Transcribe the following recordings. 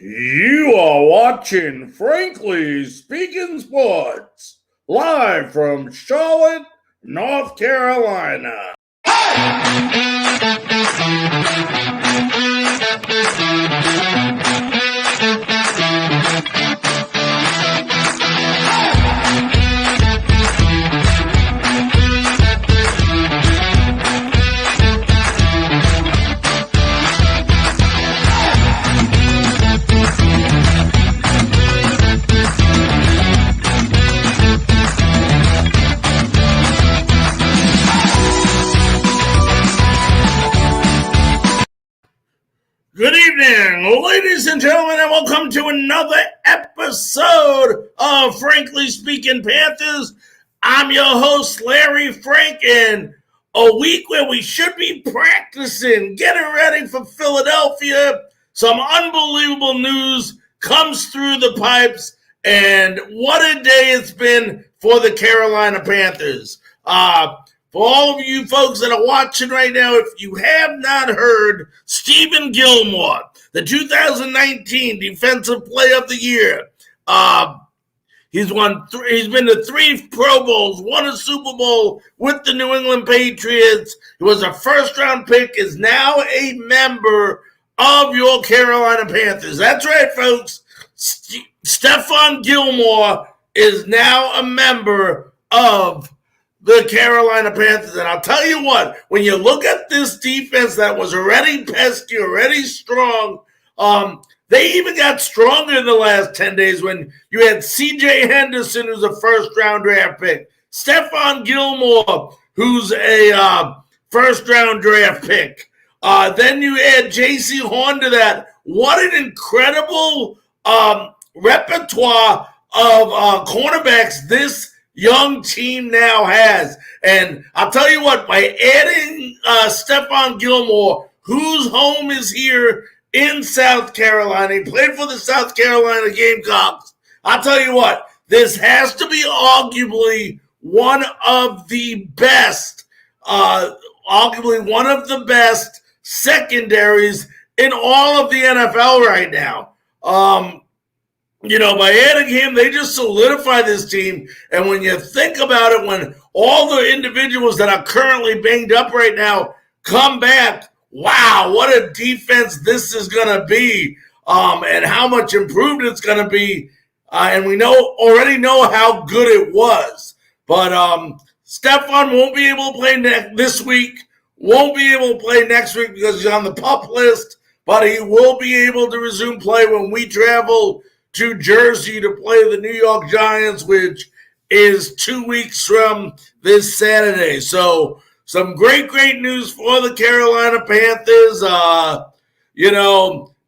You are watching Frankly Speaking Sports, live from Charlotte, North Carolina. Good evening, ladies and gentlemen, and welcome to another episode of Frankly Speaking Panthers. I'm your host, Larry Frank, and a week where we should be practicing, getting ready for Philadelphia. Some unbelievable news comes through the pipes, and what a day it's been for the Carolina Panthers. For all of you folks that are watching right now, if you have not heard, Stefan Gilmore, the 2019 Defensive Player of the Year, he's been to 3 Pro Bowls, won a Super Bowl with the New England Patriots. He was a first-round pick, is now a member of your Carolina Panthers. That's right, folks. Stefan Gilmore is now a member of the Carolina Panthers. And I'll tell you what, when you look at this defense that was already pesky, already strong, they even got stronger in the last 10 days when you had C.J. Henderson, who's a first-round draft pick, Stefan Gilmore, who's a first-round draft pick. Then you add J.C. Horn to that. What an incredible repertoire of cornerbacks this young team now has. And I'll tell you what, by adding Stefan Gilmore, whose home is here in South Carolina, he played for the South Carolina Gamecocks. I'll tell you what, this has to be arguably one of the best secondaries in all of the NFL right now. By adding him, they just solidify this team. And when you think about it, when all the individuals that are currently banged up right now come back, wow, what a defense this is going to be, and how much improved it's going to be. And we already know how good it was. But Stefan won't be able to play this week, won't be able to play next week because he's on the PUP list, but he will be able to resume play when we travel to Jersey to play the New York Giants, which is 2 weeks from this Saturday. So some great news for the Carolina Panthers.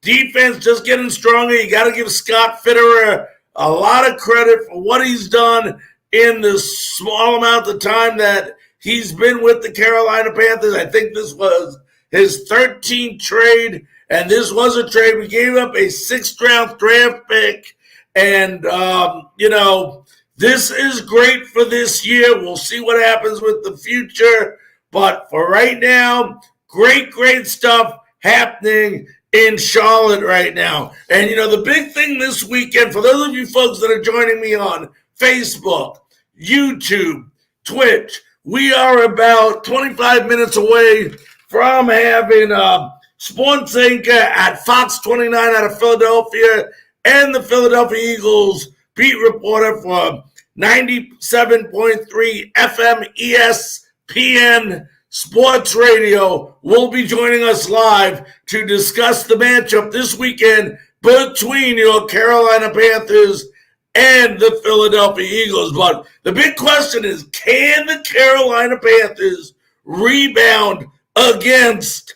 Defense just getting stronger. You got to give Scott Fitterer a lot of credit for what he's done in the small amount of time that he's been with the Carolina Panthers. I think this was his 13th trade. And this was a trade. We gave up a 6th-round draft pick. And, this is great for this year. We'll see what happens with the future. But for right now, great stuff happening in Charlotte right now. And, the big thing this weekend, for those of you folks that are joining me on Facebook, YouTube, Twitch, we are about 25 minutes away from having sports anchor at Fox 29 out of Philadelphia and the Philadelphia Eagles beat reporter for 97.3 FM ESPN Sports Radio will be joining us live to discuss the matchup this weekend between your Carolina Panthers and the Philadelphia Eagles. But the big question is, can the Carolina Panthers rebound against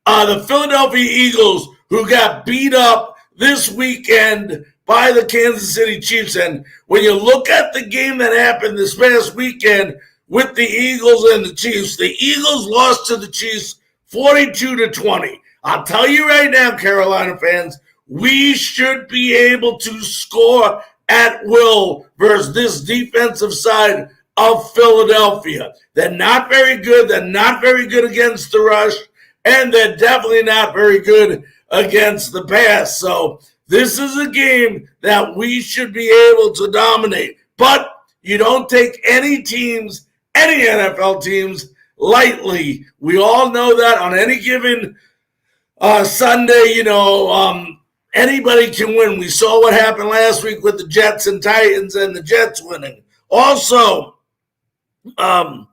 the Philadelphia Eagles, who got beat up this weekend by the Kansas City Chiefs? And when you look at the game that happened this past weekend with the Eagles and the Chiefs, the Eagles lost to the Chiefs 42-20. I'll tell you right now, Carolina fans, we should be able to score at will versus this defensive side of Philadelphia. They're not very good. They're not very good against the rush, and they're definitely not very good against the pass. So This is a game that we should be able to dominate. But you don't take any teams, any NFL teams, lightly. We all know that on any given Sunday, anybody can win. We saw what happened last week with the Jets and Titans and the Jets winning. Also, the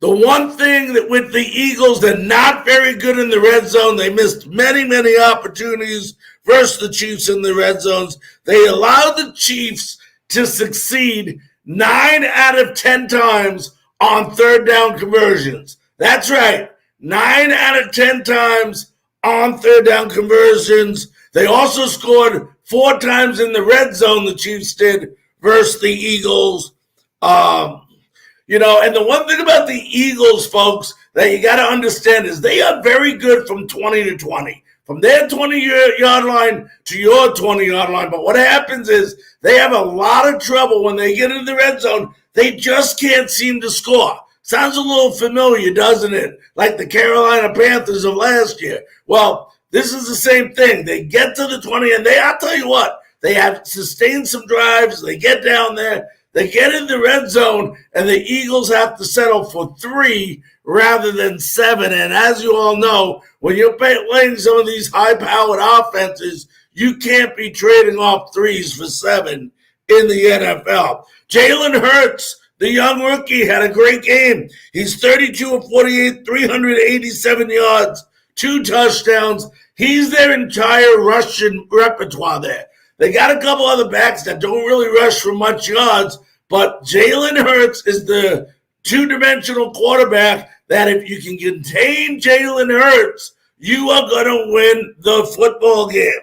one thing that with the Eagles, they're not very good in the red zone. They missed many, many opportunities versus the Chiefs in the red zones. They allowed the Chiefs to succeed 9 out of 10 times on third down conversions. That's right, 9 out of 10 times on third down conversions. They also scored 4 times in the red zone, the Chiefs did, versus the Eagles. And the one thing about the Eagles, folks, that you got to understand is they are very good from 20 to 20. From their 20-yard line to your 20-yard line. But what happens is they have a lot of trouble when they get in the red zone. They just can't seem to score. Sounds a little familiar, doesn't it? Like the Carolina Panthers of last year. Well, this is the same thing. They get to the 20, and I'll tell you what, they have sustained some drives. They get down there. They get in the red zone, and the Eagles have to settle for 3 rather than 7. And as you all know, when you're playing some of these high-powered offenses, you can't be trading off 3s for 7 in the NFL. Jalen Hurts, the young rookie, had a great game. He's 32 of 48, 387 yards, 2 touchdowns. He's their entire rushing repertoire there. They got a couple other backs that don't really rush for much yards, but Jalen Hurts is the two-dimensional quarterback that if you can contain Jalen Hurts, you are going to win the football game.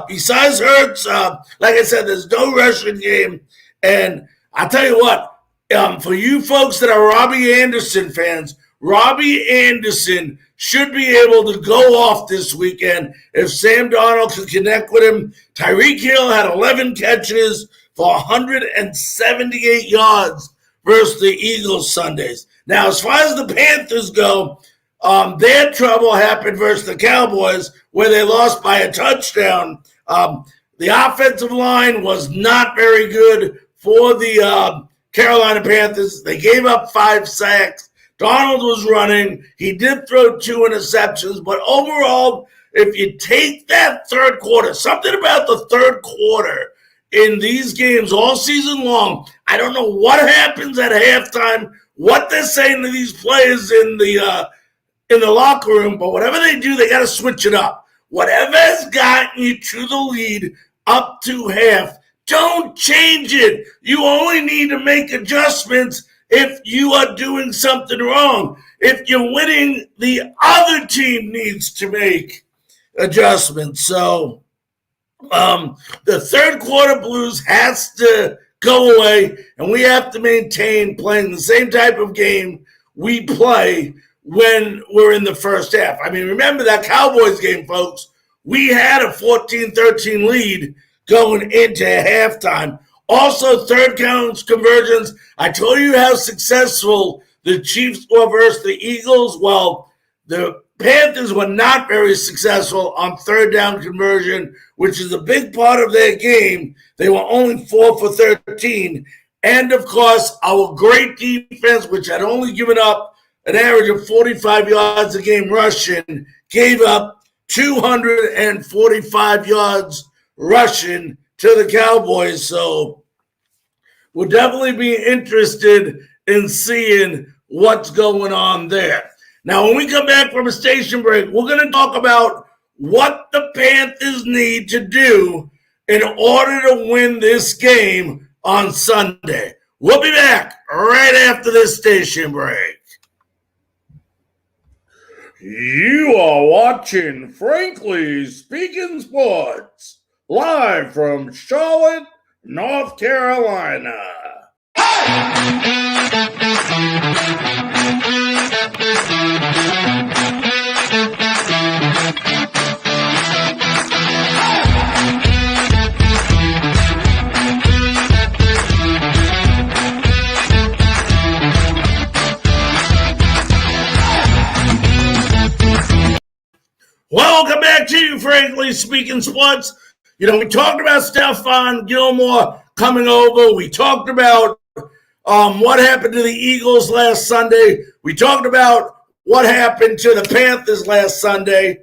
Besides Hurts, like I said, there's no rushing game. And I'll tell you what, for you folks that are Robbie Anderson fans, Robbie Anderson should be able to go off this weekend if Sam Darnold can connect with him. Tyreek Hill had 11 catches for 178 yards versus the Eagles Sundays. Now, as far as the Panthers go, their trouble happened versus the Cowboys where they lost by a touchdown. The offensive line was not very good for the Carolina Panthers. They gave up 5 sacks. Darnold was running. He did throw 2 interceptions, but overall, if you take that third quarter, something about the third quarter in these games all season long, I don't know what happens at halftime, what they're saying to these players in the locker room, but whatever they do, they got to switch it up. Whatever has gotten you to the lead up to half, don't change it. You only need to make adjustments if you are doing something wrong. If you're winning, the other team needs to make adjustments. So the third quarter blues has to go away, and we have to maintain playing the same type of game we play when we're in the first half. I mean, remember that Cowboys game, folks. We had a 14-13 lead going into halftime. Also, third downs conversions. I told you how successful the Chiefs were versus the Eagles. Well, the Panthers were not very successful on third down conversion, which is a big part of their game. They were only 4 for 13. And, of course, our great defense, which had only given up an average of 45 yards a game rushing, gave up 245 yards rushing to the Cowboys. So we'll definitely be interested in seeing what's going on there. Now, when we come back from a station break, we're going to talk about what the Panthers need to do in order to win this game on Sunday. We'll be back right after this station break. You are watching Frankly Speaking Sports, live from Charlotte, North Carolina. Welcome back to you, frankly speaking, sports. We talked about Stefan Gilmore coming over. We talked about what happened to the Eagles last Sunday. We talked about what happened to the Panthers last Sunday.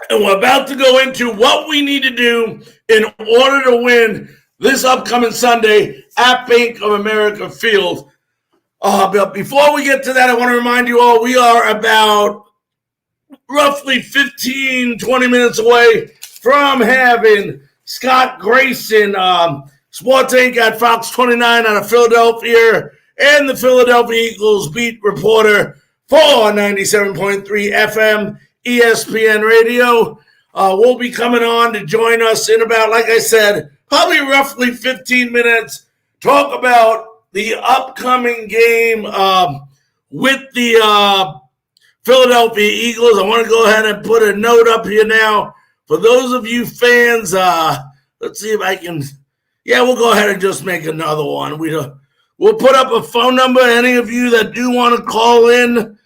And we're about to go into what we need to do in order to win this upcoming Sunday at Bank of America Field. But before we get to that, I want to remind you all, we are about roughly 15, 20 minutes away from having Scott Grayson, Sports Inc. at Fox 29 out of Philadelphia, and the Philadelphia Eagles beat reporter for 97.3 FM ESPN Radio. Will be coming on to join us in about, like I said, probably roughly 15 minutes, talk about the upcoming game with the Philadelphia Eagles. I want to go ahead and put a note up here now. For those of you fans, let's see if I can. Yeah, we'll go ahead and just make another one. We'll put up a phone number. Any of you that do want to call in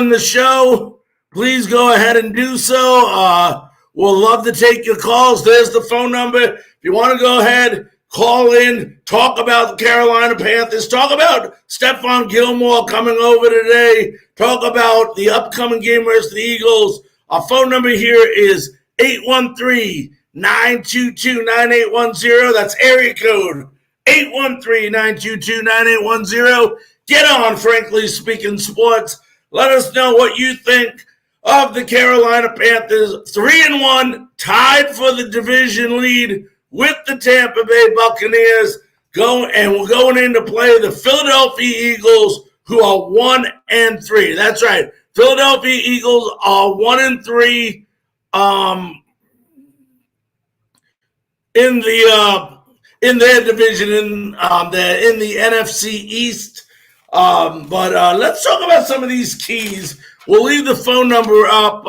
the show, please go ahead and do so. We'll love to take your calls. There's the phone number. If you want to go ahead, call in, talk about the Carolina Panthers, talk about Stefan Gilmore coming over today, talk about the upcoming game versus the Eagles. Our phone number here is 813-922-9810. That's area code 813-922-9810. Get on, frankly speaking, sports. Let us know what you think of the Carolina Panthers. 3-1, tied for the division lead with the Tampa Bay Buccaneers. We're going in to play the Philadelphia Eagles, who are 1-3. That's right. Philadelphia Eagles are 1-3 in their division in the NFC East. But let's talk about some of these keys. We'll leave the phone number up.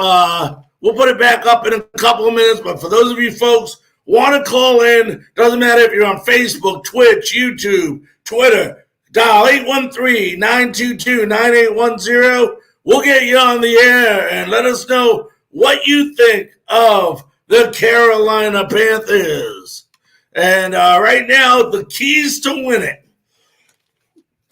We'll put it back up in a couple of minutes. But for those of you folks want to call in, doesn't matter if you're on Facebook, Twitch, YouTube, Twitter, dial 813-922-9810. We'll get you on the air and let us know what you think of the Carolina Panthers. And right now, the keys to winning.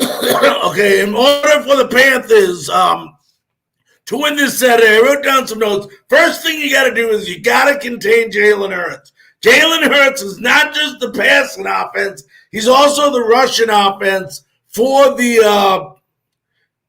Okay, in order for the Panthers to win this Saturday, I wrote down some notes. First thing you got to do is you got to contain Jalen Hurts. Jalen Hurts is not just the passing offense; he's also the rushing offense for the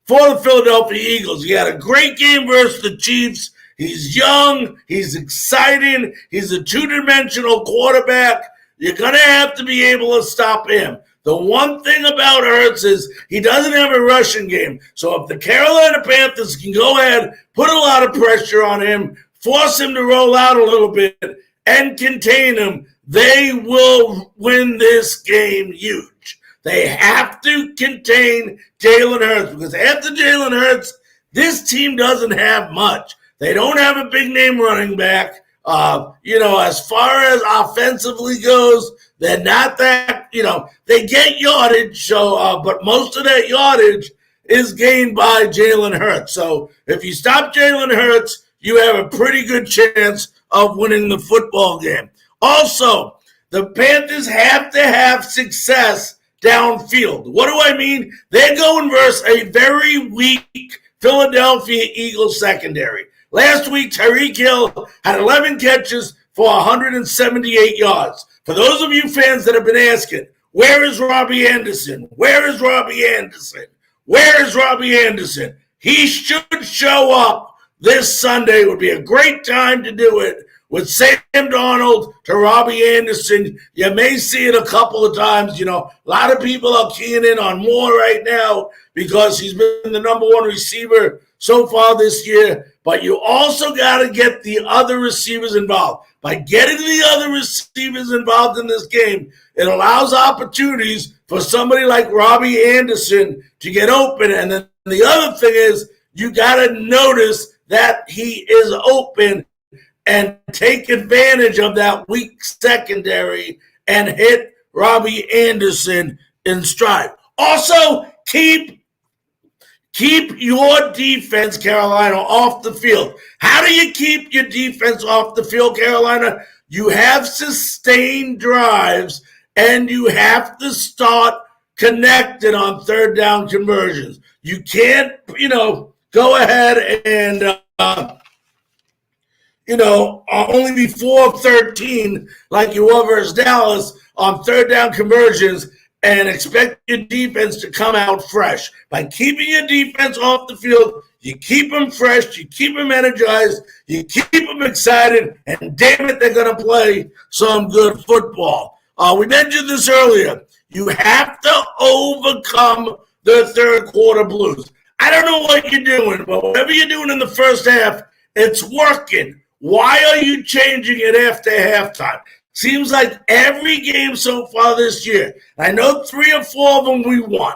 Philadelphia Eagles. He had a great game versus the Chiefs. He's young. He's exciting. He's a two-dimensional quarterback. You're going to have to be able to stop him. The one thing about Hurts is he doesn't have a rushing game. So if the Carolina Panthers can go ahead, put a lot of pressure on him, force him to roll out a little bit, and contain him, they will win this game huge. They have to contain Jalen Hurts because after Jalen Hurts, this team doesn't have much. They don't have a big-name running back. As far as offensively goes, they're not that, they get yardage, but most of that yardage is gained by Jalen Hurts. So if you stop Jalen Hurts, you have a pretty good chance of winning the football game. Also, the Panthers have to have success downfield. What do I mean? They're going versus a very weak Philadelphia Eagles secondary. Last week, Tyreek Hill had 11 catches for 178 yards. For those of you fans that have been asking, where is Robbie Anderson? Where is Robbie Anderson? Where is Robbie Anderson? He should show up this Sunday. It would be a great time to do it with Sam Darnold to Robbie Anderson. You may see it a couple of times. A lot of people are keying in on Moore right now because he's been the number one receiver so far this year. But you also got to get the other receivers involved. By getting the other receivers involved in this game, it allows opportunities for somebody like Robbie Anderson to get open. And then the other thing is you got to notice that he is open and take advantage of that weak secondary and hit Robbie Anderson in stride. Also, keep Keep your defense, Carolina, off the field. How do you keep your defense off the field, Carolina? You have sustained drives, and you have to start connected on third down conversions. You can't, go ahead and, only be 4 of 13 like you were versus Dallas on third down conversions and expect your defense to come out fresh. By keeping your defense off the field, you keep them fresh, you keep them energized, you keep them excited, and damn it, they're going to play some good football. We mentioned this earlier. You have to overcome the third quarter blues. I don't know what you're doing, but whatever you're doing in the first half, it's working. Why are you changing it after halftime? Seems like every game so far this year, I know 3 or 4 of them we won,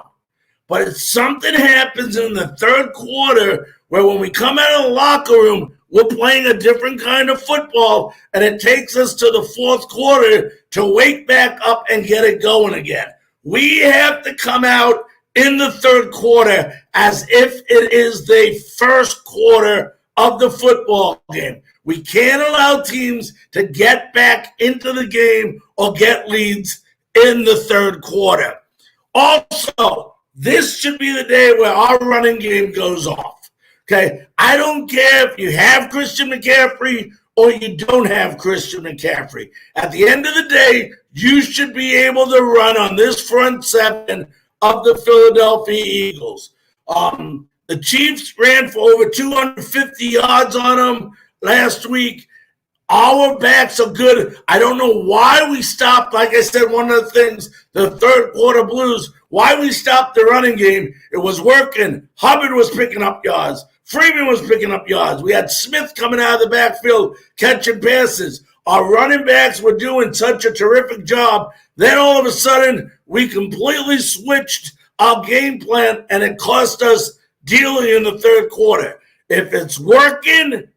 but if something happens in the third quarter where when we come out of the locker room, we're playing a different kind of football, and it takes us to the fourth quarter to wake back up and get it going again. We have to come out in the third quarter as if it is the first quarter of the football game. We can't allow teams to get back into the game or get leads in the third quarter. Also, this should be the day where our running game goes off. Okay, I don't care if you have Christian McCaffrey or you don't have Christian McCaffrey. At the end of the day, you should be able to run on this front seven of the Philadelphia Eagles. The Chiefs ran for over 250 yards on them last week. Our backs are good. I don't know why we stopped, like I said, one of the things, the third quarter blues, why we stopped the running game. It was working. Hubbard was picking up yards. Freeman was picking up yards. We had Smith coming out of the backfield catching passes. Our running backs were doing such a terrific job. Then all of a sudden, we completely switched our game plan, and it cost us dearly in the third quarter. If it's working,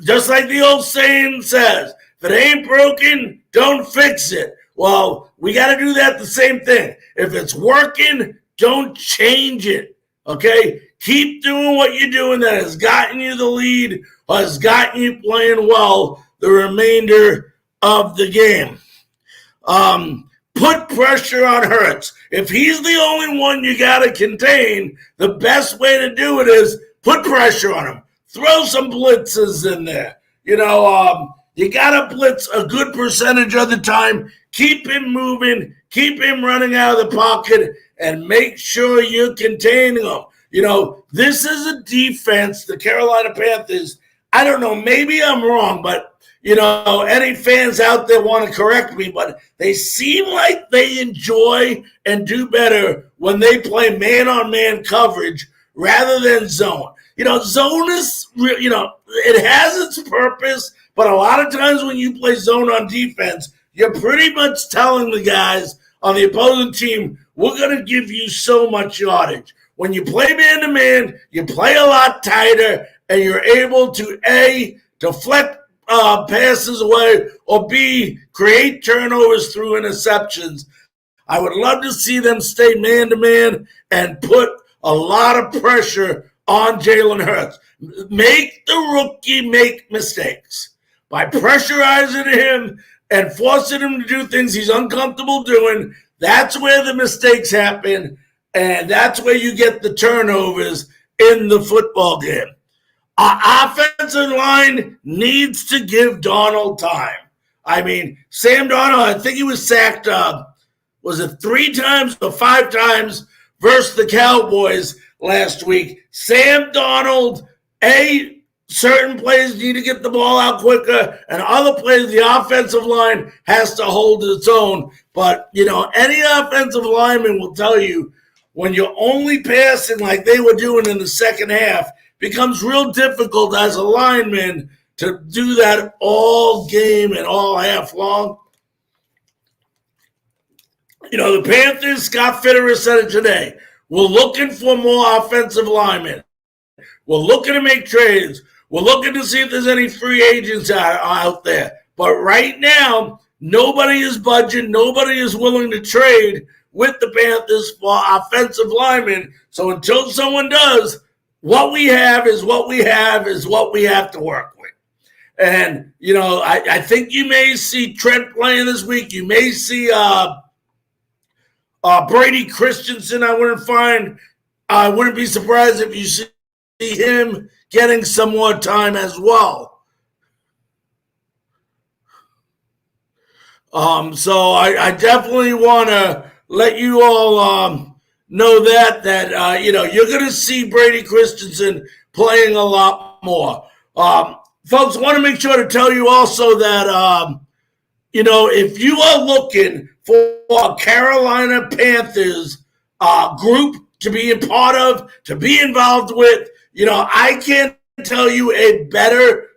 just like the old saying says, if it ain't broken, don't fix it. Well, we got to do that the same thing. If it's working, don't change it, okay? Keep doing what you're doing that has gotten you the lead or has gotten you playing well the remainder of the game. Put pressure on Hurts. If he's the only one you got to contain, the best way to do it is put pressure on him. Throw some blitzes in there. You got to blitz a good percentage of the time. Keep him moving. Keep him running out of the pocket and make sure you're containing him. This is a defense, the Carolina Panthers. I don't know, maybe I'm wrong, but, any fans out there want to correct me, but they seem like they enjoy and do better when they play man-on-man coverage rather than zone. Zone is, it has its purpose, but a lot of times when you play zone on defense, you're pretty much telling the guys on the opposing team, we're going to give you so much yardage. When you play man-to-man, you play a lot tighter, and you're able to, A, deflect passes away, or B, create turnovers through interceptions. I would love to see them stay man-to-man and put a lot of pressure on Jalen Hurts. Make the rookie make mistakes. By pressurizing him and forcing him to do things he's uncomfortable doing, that's where the mistakes happen, and that's where you get the turnovers in the football game. Our offensive line needs to give Donald time. I mean, Sam Darnold, I think he was sacked, was it 3 times or 5 times versus the Cowboys last week. Sam Darnold, certain plays need to get the ball out quicker, and other plays the offensive line has to hold its own. But, any offensive lineman will tell you when you're only passing like they were doing in the second half, becomes real difficult as a lineman to do that all game and all half long. The Panthers, Scott Fitterer said it today, we're looking for more offensive linemen. We're looking to make trades. We're looking to see if there's any free agents out there. But right now, nobody is budging. Nobody is willing to trade with the Panthers for offensive linemen. So until someone does, what we have is what we have is what we have to work with. And, I think you may see Trent playing this week. You may see Brady Christensen. I wouldn't be surprised if you see him getting some more time as well. So I definitely want to let you all know that you're going to see Brady Christensen playing a lot more. Folks, I want to make sure to tell you also that, if you are looking for a Carolina Panthers group to be a part of, to be involved with, I can't tell you a better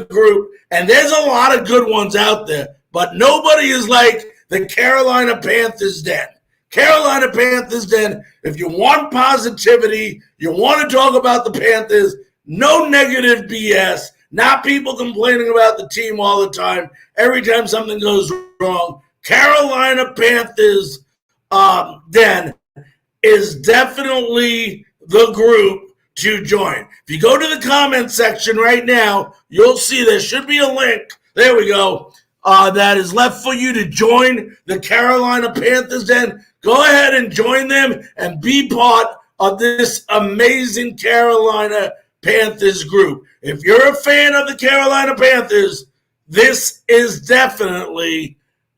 group. And there's a lot of good ones out there, but nobody is like the Carolina Panthers Den. Carolina Panthers Den, if you want positivity, you want to talk about the Panthers, no negative BS, not people complaining about the team all the time, every time something goes wrong. Carolina Panthers Den is definitely the group to join. If you go to the comment section right now, you'll see there should be a link. There we go. That is left for you to join the Carolina Panthers Den. Go ahead and join them and be part of this amazing Carolina Panthers group. If you're a fan of the Carolina Panthers, this is definitely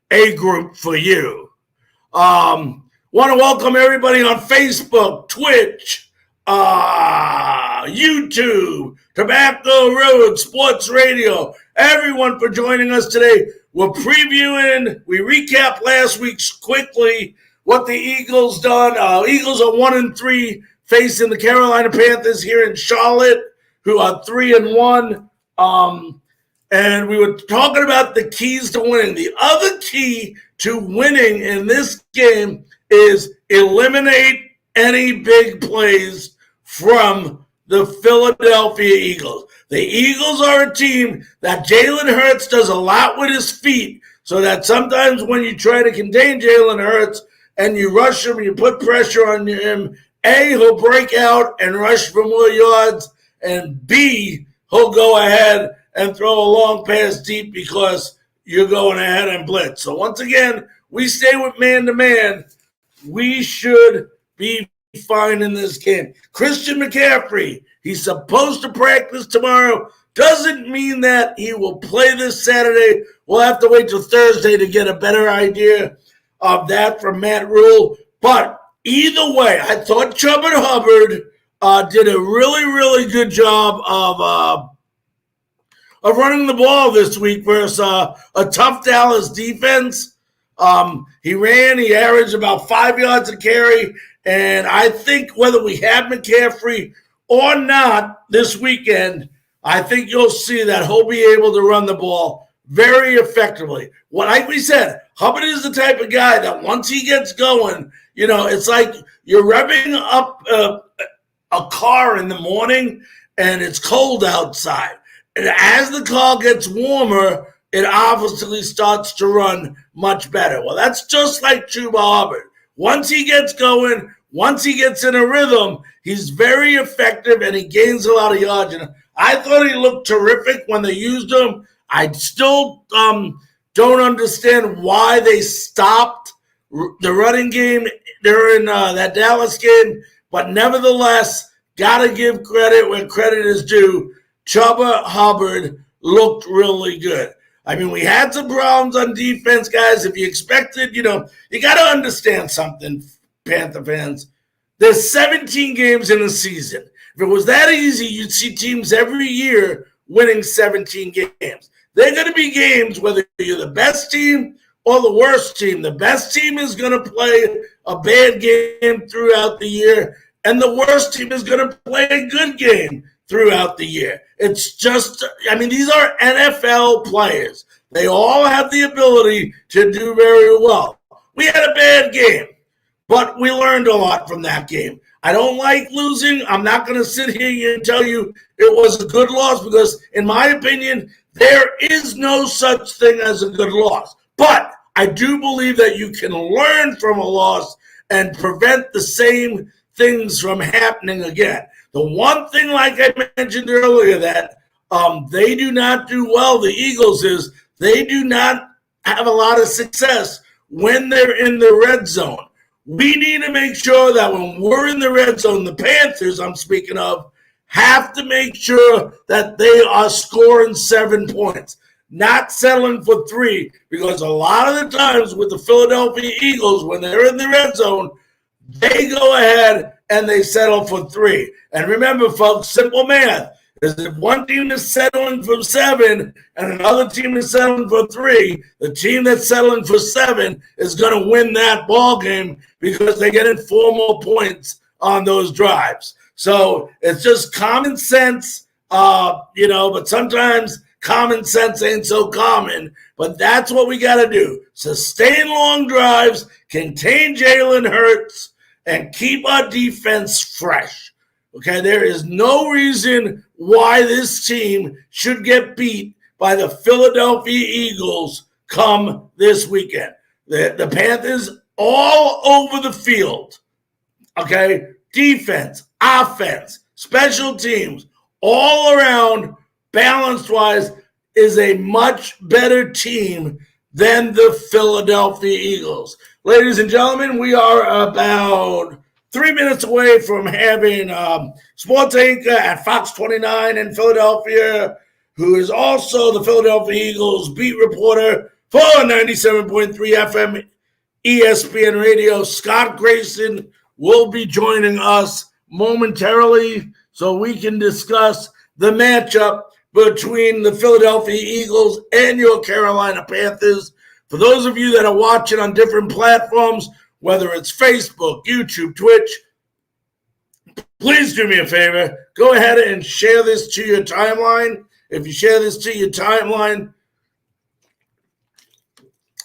a group for you. Want to welcome everybody on Facebook, Twitch, YouTube, Tobacco Road, Sports Radio, everyone for joining us today. We recap last week's quickly what the Eagles done. Eagles are 1-3 facing the Carolina Panthers here in Charlotte, who are 3-1. And we were talking about the keys to winning. The other key to winning in this game is eliminate any big plays from the Philadelphia Eagles. The Eagles are a team that Jalen Hurts does a lot with his feet, so that sometimes when you try to contain Jalen Hurts and you rush him, you put pressure on him, A, he'll break out and rush for more yards, and B, he'll go ahead and throw a long pass deep because you're going ahead and blitz. So once again, we stay with man-to-man. We should be fine in this game. Christian McCaffrey, he's supposed to practice tomorrow. Doesn't mean that he will play this Saturday. We'll have to wait till Thursday to get a better idea of that from Matt Rule. But either way, I thought Chuba Hubbard did a really, really good job of running the ball this week versus a tough Dallas defense. He averaged about 5 yards a carry, and I think whether we have McCaffrey or not this weekend, I think you'll see that he'll be able to run the ball very effectively. Like we said, Hubbard is the type of guy that once he gets going, it's like you're revving up a car in the morning and it's cold outside. And as the car gets warmer, it obviously starts to run much better. Well, that's just like Chuba Hubbard. Once he gets going, once he gets in a rhythm, he's very effective and he gains a lot of yards. And I thought he looked terrific when they used him. I still don't understand why they stopped the running game during that Dallas game, but nevertheless, got to give credit where credit is due. Chuba Hubbard looked really good. I mean, we had some problems on defense, guys. If you expected, you got to understand something, Panther fans. There's 17 games in a season. If it was that easy, you'd see teams every year winning 17 games. There are going to be games, whether you're the best team or the worst team. The best team is going to play a bad game throughout the year, and the worst team is going to play a good game throughout the year. It's just, these are NFL players. They all have the ability to do very well. We had a bad game, but we learned a lot from that game. I don't like losing. I'm not going to sit here and tell you it was a good loss because, in my opinion, there is no such thing as a good loss. But I do believe that you can learn from a loss and prevent the same things from happening again. The one thing, like I mentioned earlier, that they do not do well, the Eagles, is they do not have a lot of success when they're in the red zone. We need to make sure that when we're in the red zone, the Panthers I'm speaking of have to make sure that they are scoring 7 points, not settling for 3, because a lot of the times with the Philadelphia Eagles, when they're in the red zone, they go ahead and they settle for 3. And remember, folks, simple math is if one team is settling for 7 and another team is settling for 3, the team that's settling for 7 is going to win that ball game because they're getting 4 more points on those drives. So it's just common sense, but sometimes common sense ain't so common. But that's what we got to do. Sustain long drives, contain Jalen Hurts, and keep our defense fresh. Okay, there is no reason why this team should get beat by the Philadelphia Eagles come this weekend. The Panthers all over the field, okay, defense, offense, special teams, all around, balanced-wise, is a much better team than the Philadelphia Eagles. Ladies and gentlemen, we are about 3 minutes away from having sports anchor at Fox 29 in Philadelphia, who is also the Philadelphia Eagles beat reporter for 97.3 FM ESPN Radio. Scott Grayson will be joining us momentarily so we can discuss the matchup between the Philadelphia Eagles and your Carolina Panthers. For those of you that are watching on different platforms, whether it's Facebook, YouTube, Twitch, please do me a favor. Go ahead and share this to your timeline. If you share this to your timeline,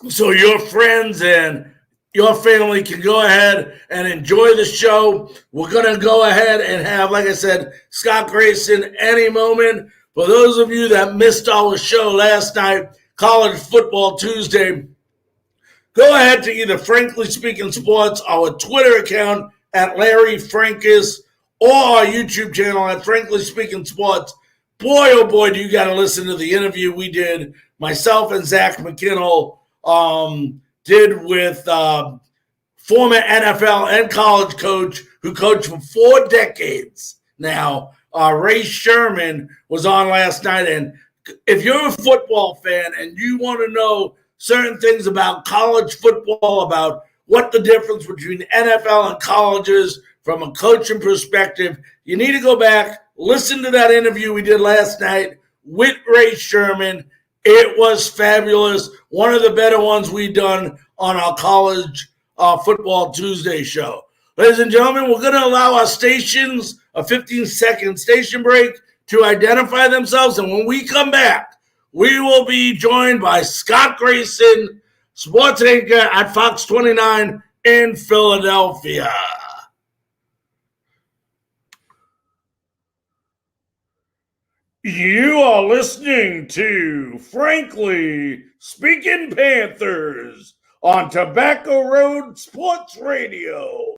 so your friends and your family can go ahead and enjoy the show. We're going to go ahead and have, like I said, Scott Grayson any moment. For those of you that missed our show last night, College Football Tuesday, go ahead to either Frankly Speaking Sports, our Twitter account at Larry Frankus, or our YouTube channel at Frankly Speaking Sports. Boy, oh boy, do you got to listen to the interview we did, myself and Zach McKinnell, did with former NFL and college coach who coached for 4 decades now. Ray Sherman was on last night, and if you're a football fan and you want to know certain things about college football, about what the difference between NFL and colleges from a coaching perspective, you need to go back, listen to that interview we did last night with Ray Sherman. It was fabulous. One of the better ones we've done on our College Football Tuesday show. Ladies and gentlemen, we're going to allow our stations a 15-second station break to identify themselves. And when we come back, we will be joined by Scott Grayson, sports anchor at Fox 29 in Philadelphia. You are listening to Frankly Speaking Panthers on Tobacco Road Sports Radio.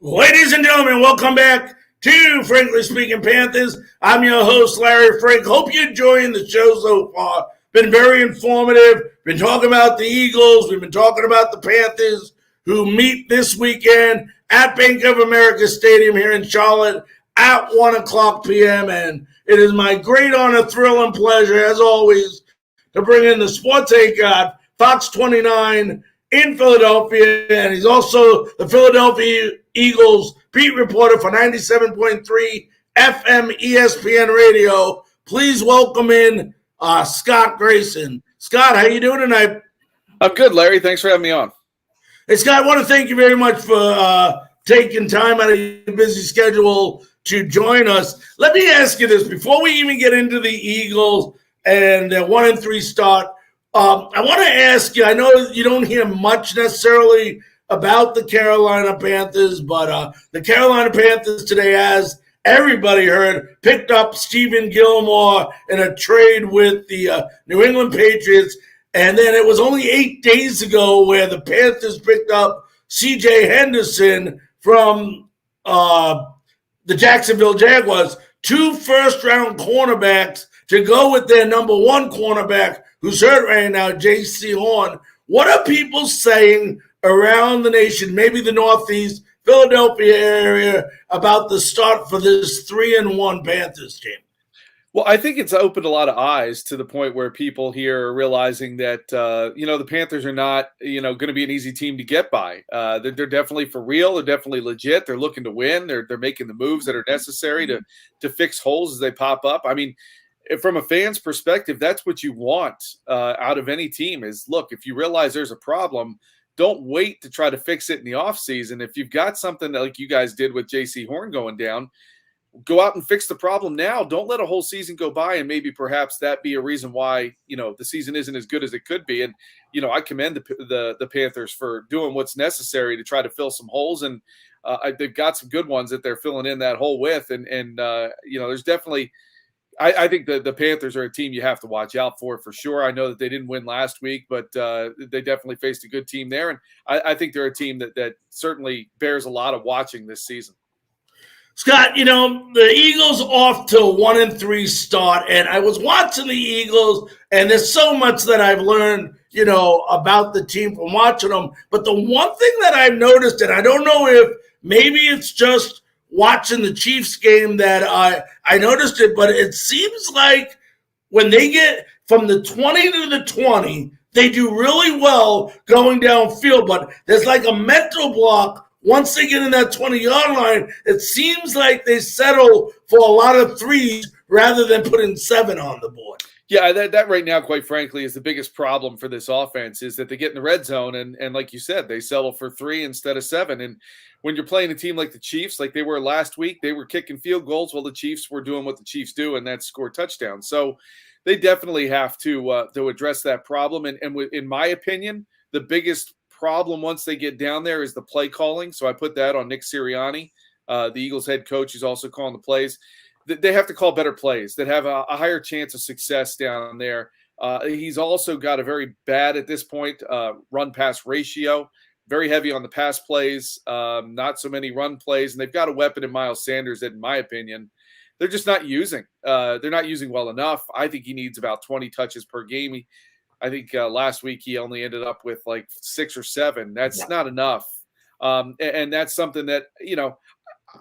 Ladies and gentlemen, welcome back to Frankly Speaking Panthers. I'm your host, Larry Frank. Hope you're enjoying the show so far. Been very informative. Been talking about the Eagles. We've been talking about the Panthers, who meet this weekend at Bank of America Stadium here in Charlotte at 1 o'clock p.m. And it is my great honor, thrill, and pleasure, as always, to bring in the sports anchor at Fox 29 in Philadelphia. And he's also the Philadelphia Eagles beat reporter for 97.3 FM ESPN Radio. Please welcome in Scott Grayson. Scott, how you doing tonight? I'm good, Larry. Thanks for having me on. Hey, Scott, I want to thank you very much for taking time out of your busy schedule to join us. Let me ask you this. Before we even get into the Eagles and their 1-3 start, I want to ask you, I know you don't hear much necessarily about the Carolina Panthers, but the Carolina Panthers today, as everybody heard, picked up Stefan Gilmore in a trade with the New England Patriots. And then it was only 8 days ago where the Panthers picked up C.J. Henderson from the Jacksonville Jaguars, 2 first-round cornerbacks to go with their number 1 cornerback, who's hurt right now, J.C. Horn. What are people saying around the nation, maybe the Northeast, Philadelphia area, about the start for this 3-1 Panthers team? Well, I think it's opened a lot of eyes to the point where people here are realizing that, the Panthers are not, going to be an easy team to get by. They're definitely for real. They're definitely legit. They're looking to win. They're making the moves that are necessary to fix holes as they pop up. I mean, from a fan's perspective, that's what you want out of any team is, look, if you realize there's a problem, don't wait to try to fix it in the offseason. If you've got something like you guys did with J.C. Horn going down, go out and fix the problem now. Don't let a whole season go by and maybe perhaps that be a reason why, the season isn't as good as it could be. And, I commend the Panthers for doing what's necessary to try to fill some holes. And they've got some good ones that they're filling in that hole with. And there's definitely – I think the Panthers are a team you have to watch out for sure. I know that they didn't win last week, but they definitely faced a good team there. And I think they're a team that certainly bears a lot of watching this season. Scott, the Eagles off to 1-3 start, and I was watching the Eagles, and there's so much that I've learned, about the team from watching them. But the one thing that I've noticed, and I don't know if maybe it's just watching the Chiefs game that I noticed it, but it seems like when they get from the 20 to the 20, they do really well going downfield, but there's like a mental block. Once they get in that 20-yard line, it seems like they settle for a lot of threes rather than putting 7 on the board. Yeah, that right now, quite frankly, is the biggest problem for this offense is that they get in the red zone and like you said, they settle for 3 instead of 7. And when you're playing a team like the Chiefs, like they were last week, they were kicking field goals while the Chiefs were doing what the Chiefs do, and that's score touchdowns. So they definitely have to address that problem. And in my opinion, the biggest problem once they get down there is the play calling. So I put that on Nick Sirianni, the Eagles head coach, who's also calling the plays. They have to call better plays that have a higher chance of success down there. He's also got a very bad, at this point, run-pass ratio, very heavy on the pass plays, not so many run plays. And they've got a weapon in Miles Sanders that, in my opinion, they're just not using. They're not using well enough. I think he needs about 20 touches per game. I think last week he only ended up with like 6 or 7. That's not enough. And that's something that,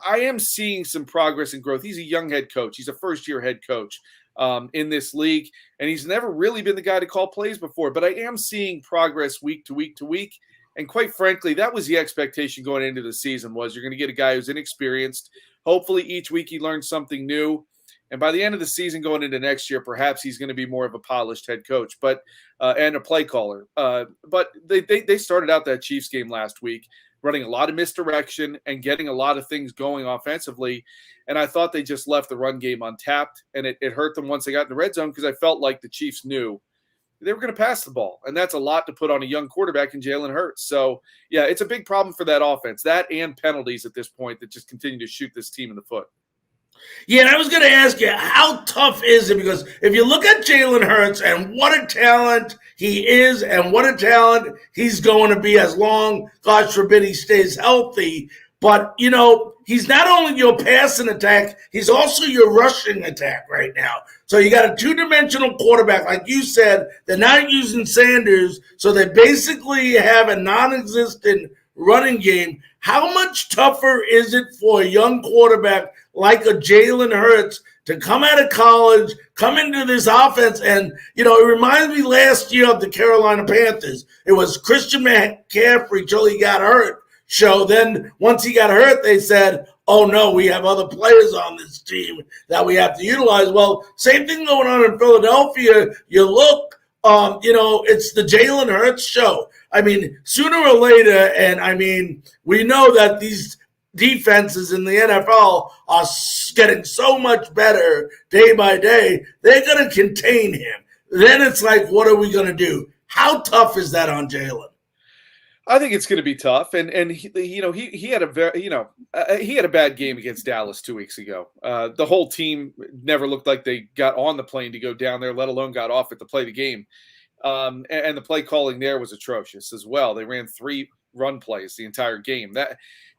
I am seeing some progress and growth. He's a young head coach. He's a first-year head coach in this league, and he's never really been the guy to call plays before. But I am seeing progress week to week to week. And quite frankly, that was the expectation going into the season was you're going to get a guy who's inexperienced. Hopefully each week he learns something new. And by the end of the season going into next year, perhaps he's going to be more of a polished head coach and a play caller. But they started out that Chiefs game last week running a lot of misdirection and getting a lot of things going offensively. And I thought they just left the run game untapped, and it hurt them once they got in the red zone because I felt like the Chiefs knew they were going to pass the ball. And that's a lot to put on a young quarterback in Jalen Hurts. So, yeah, it's a big problem for that offense. That and penalties at this point that just continue to shoot this team in the foot. Yeah, and I was going to ask you, how tough is it? Because if you look at Jalen Hurts and what a talent he is and what a talent he's going to be as long, God forbid, he stays healthy. But, he's not only your passing attack, he's also your rushing attack right now. So you got a two-dimensional quarterback. Like you said, they're not using Sanders, so they basically have a non-existent running game. How much tougher is it for a young quarterback like a Jalen Hurts to come out of college, come into this offense? And, it reminds me last year of the Carolina Panthers. It was Christian McCaffrey till he got hurt. So then once he got hurt, they said, oh, no, we have other players on this team that we have to utilize. Well, same thing going on in Philadelphia. You look, it's the Jalen Hurts show. I mean, sooner or later, and we know that these defenses in the NFL are getting so much better day by day, they're going to contain him. Then it's like, what are we going to do? How tough is that on Jalen? I think it's going to be tough, and he had a bad game against Dallas 2 weeks ago. The whole team never looked like they got on the plane to go down there, let alone got off it to play the game. And the play calling there was atrocious as well. They ran 3 run plays the entire game.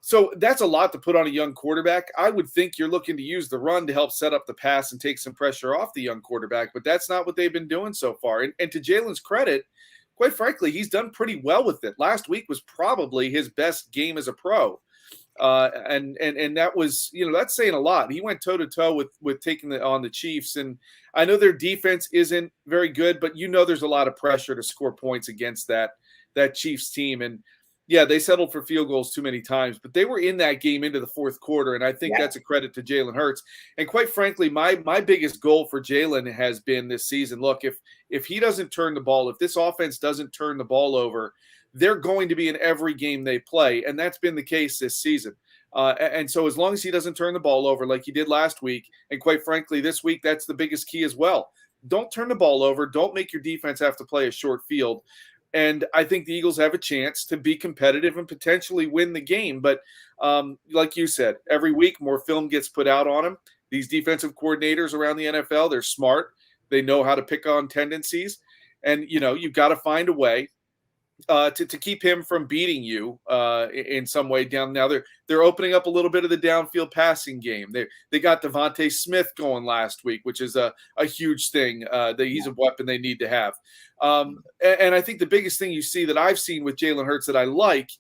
So that's a lot to put on a young quarterback. I would think you're looking to use the run to help set up the pass and take some pressure off the young quarterback, but that's not what they've been doing so far. And to Jalen's credit, quite frankly, he's done pretty well with it. Last week was probably his best game as a pro. And that was, that's saying a lot. He went toe-to-toe with taking on the Chiefs. And I know their defense isn't very good, but there's a lot of pressure to score points against that Chiefs team. And yeah, they settled for field goals too many times, but they were in that game into the fourth quarter. And I think that's a credit to Jalen Hurts. And quite frankly, my biggest goal for Jalen has been this season. Look, if he doesn't turn the ball, if this offense doesn't turn the ball over, they're going to be in every game they play. And that's been the case this season. And so as long as he doesn't turn the ball over like he did last week, and quite frankly, this week, that's the biggest key as well. Don't turn the ball over. Don't make your defense have to play a short field. And I think the Eagles have a chance to be competitive and potentially win the game. But like you said, every week more film gets put out on them. These defensive coordinators around the NFL, they're smart. They know how to pick on tendencies. And, you've got to find a way to keep him from beating you in some way down. Now they're opening up a little bit of the downfield passing game. They got Devontae Smith going last week, which is a huge thing. That he's a weapon they need to have. And I think the biggest thing you see that I've seen with Jalen Hurts that I like,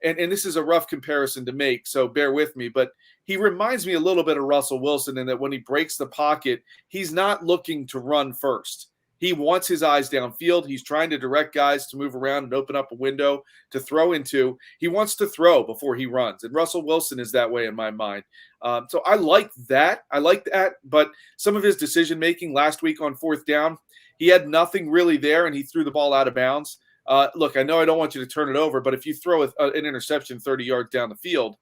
and this is a rough comparison to make, so bear with me, but he reminds me a little bit of Russell Wilson in that when he breaks the pocket, he's not looking to run first. He wants his eyes downfield. He's trying to direct guys to move around and open up a window to throw into. He wants to throw before he runs. And Russell Wilson is that way in my mind. So I like that. But some of his decision-making last week on fourth down, he had nothing really there, and he threw the ball out of bounds. Look, I know I don't want you to turn it over, but if you throw an interception 30 yards down the field,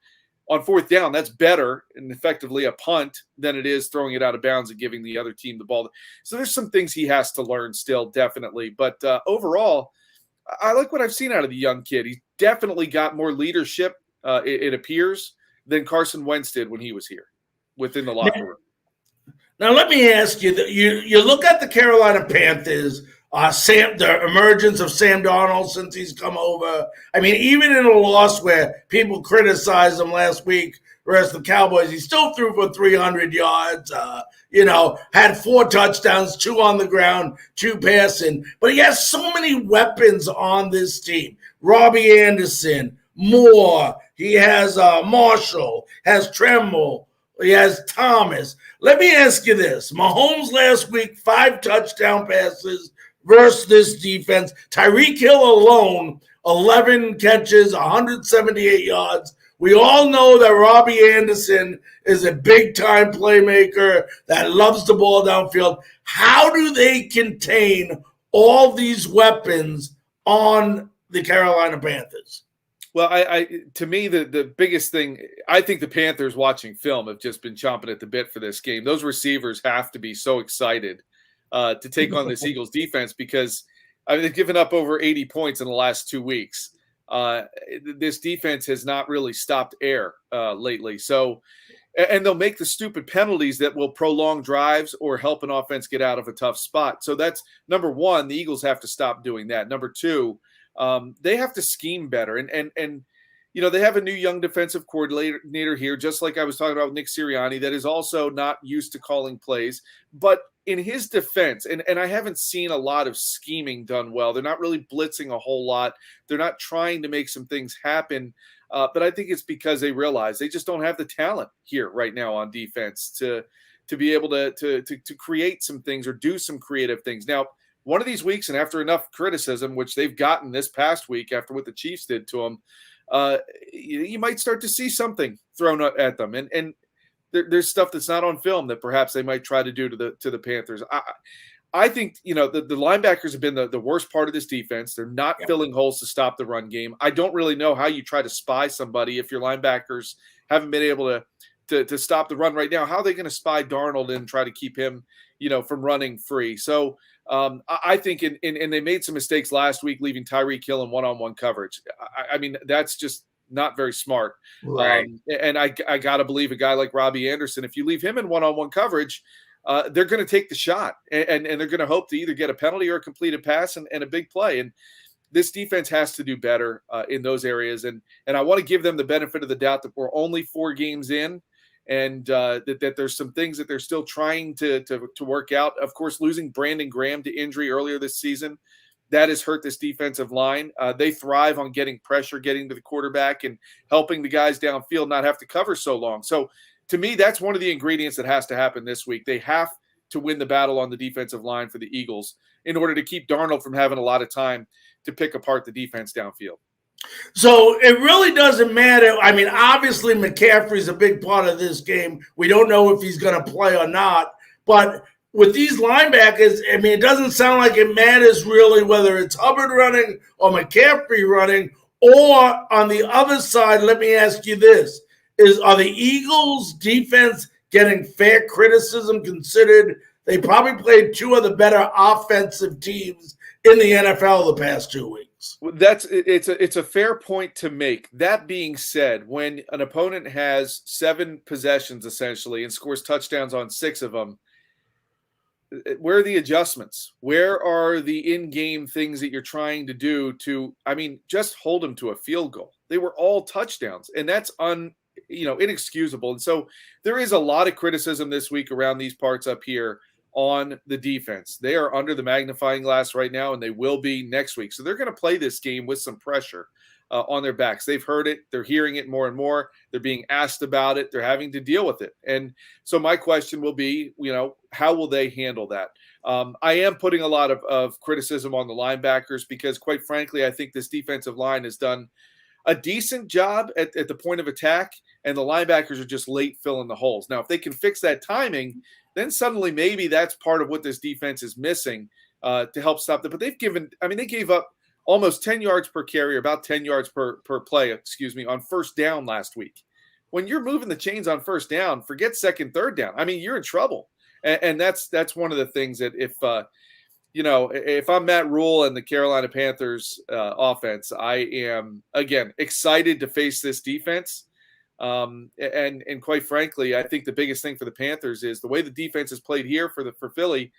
on fourth down, that's better and effectively a punt than it is throwing it out of bounds and giving the other team the ball. So there's some things he has to learn still, definitely. But overall, I like what I've seen out of the young kid. He's definitely got more leadership, it appears, than Carson Wentz did when he was here within the locker room. Now, let me ask you, you look at the Carolina Panthers, the emergence of Sam Darnold since he's come over. I mean, even in a loss where people criticized him last week versus the Cowboys, he still threw for 300 yards, had 4 touchdowns, 2 on the ground, 2 passing. But he has so many weapons on this team. Robbie Anderson, Moore, he has Marshall, has Tremble, he has Thomas. Let me ask you this. Mahomes last week, 5 touchdown passes versus this defense. Tyreek Hill alone, 11 catches, 178 yards. We all know that Robbie Anderson is a big-time playmaker that loves the ball downfield. How do they contain all these weapons on the Carolina Panthers? Well, to me, the biggest thing, I think the Panthers watching film have just been chomping at the bit for this game. Those receivers have to be so excited to take on this Eagles defense because they've given up over 80 points in the last 2 weeks. This defense has not really stopped air lately. So, and they'll make the stupid penalties that will prolong drives or help an offense get out of a tough spot. So that's number one. The Eagles have to stop doing that. Number two, they have to scheme better. And they have a new young defensive coordinator here, just like I was talking about with Nick Sirianni, that is also not used to calling plays. But in his defense, and I haven't seen a lot of scheming done well. They're not really blitzing a whole lot. They're not trying to make some things happen. But I think it's because they realize they just don't have the talent here right now on defense to be able to create some things or do some creative things. Now, one of these weeks, and after enough criticism, which they've gotten this past week after what the Chiefs did to them, you might start to see something thrown at them. And there's stuff that's not on film that perhaps they might try to do to the Panthers. I think, the linebackers have been the worst part of this defense. They're not filling holes to stop the run game. I don't really know how you try to spy somebody if your linebackers haven't been able to stop the run right now. How are they going to spy Darnold and try to keep him, from running free? So I think and they made some mistakes last week, leaving Tyreek Hill in one-on-one coverage. I mean, that's just not very smart. Right. And I got to believe a guy like Robbie Anderson, if you leave him in one-on-one coverage, they're going to take the shot and they're going to hope to either get a penalty or a completed pass and a big play. And this defense has to do better in those areas. And I want to give them the benefit of the doubt that we're only 4 games in, and that there's some things that they're still trying to work out. Of course, losing Brandon Graham to injury earlier this season, that has hurt this defensive line. They thrive on getting pressure, getting to the quarterback, and helping the guys downfield not have to cover so long. So to me, that's one of the ingredients that has to happen this week. They have to win the battle on the defensive line for the Eagles in order to keep Darnold from having a lot of time to pick apart the defense downfield. So it really doesn't matter. I mean, obviously McCaffrey's a big part of this game. We don't know if he's going to play or not. But with these linebackers, I mean, it doesn't sound like it matters really whether it's Hubbard running or McCaffrey running. Or on the other side, let me ask you this. Are the Eagles' defense getting fair criticism considered they probably played 2 of the better offensive teams in the NFL the past 2 weeks? It's a fair point to make. That being said, when an opponent has 7 possessions essentially and scores touchdowns on 6 of them, where are the adjustments? Where are the in-game things that you're trying to do to, I mean, just hold them to a field goal? They were all touchdowns, and that's inexcusable. And so there is a lot of criticism this week around these parts up here on the defense. They are under the magnifying glass right now, and they will be next week. So they're going to play this game with some pressure on their backs. They've heard it. They're hearing it more and more. They're being asked about it. They're having to deal with it. And so my question will be, how will they handle that? I am putting a lot of criticism on the linebackers because, quite frankly, I think this defensive line has done a decent job at the point of attack, and the linebackers are just late filling the holes. Now, if they can fix that timing, then suddenly maybe that's part of what this defense is missing to help stop them. But they gave up almost 10 yards per carry, or about 10 yards per play, on first down last week. When you're moving the chains on first down, forget second, third down. I mean, you're in trouble. And that's one of the things that if I'm Matt Rule and the Carolina Panthers offense, I am, again, excited to face this defense. And quite frankly, I think the biggest thing for the Panthers is the way the defense is played here for Philly.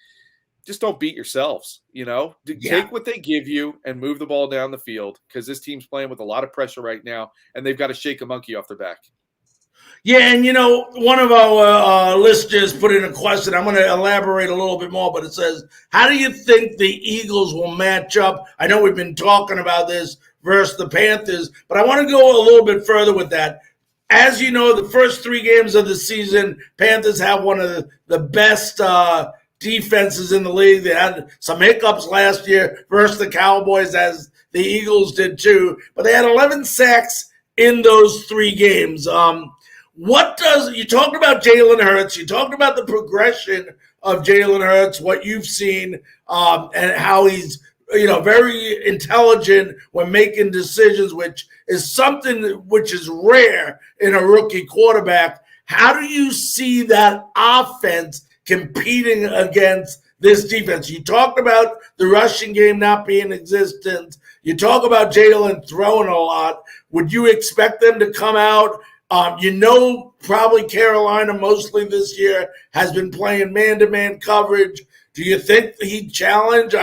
Just don't beat yourselves, Take what they give you and move the ball down the field, because this team's playing with a lot of pressure right now, and they've got to shake a monkey off their back. Yeah, and one of our listeners put in a question. I'm going to elaborate a little bit more, but it says, how do you think the Eagles will match up? I know we've been talking about this versus the Panthers, but I want to go a little bit further with that. As you know, the first 3 games of the season, Panthers have one of the best defenses in the league. They had some hiccups last year versus the Cowboys, as the Eagles did too, but they had 11 sacks in those 3 games. You talked about Jalen Hurts, you talked about the progression of Jalen Hurts, what you've seen, and how he's very intelligent when making decisions, which is something which is rare in a rookie quarterback. How do you see that offense competing against this defense? You talked about the rushing game not being existent. You talk about Jalen throwing a lot. Would you expect them to come out? Probably Carolina mostly this year has been playing man-to-man coverage. Do you think he'd challenge?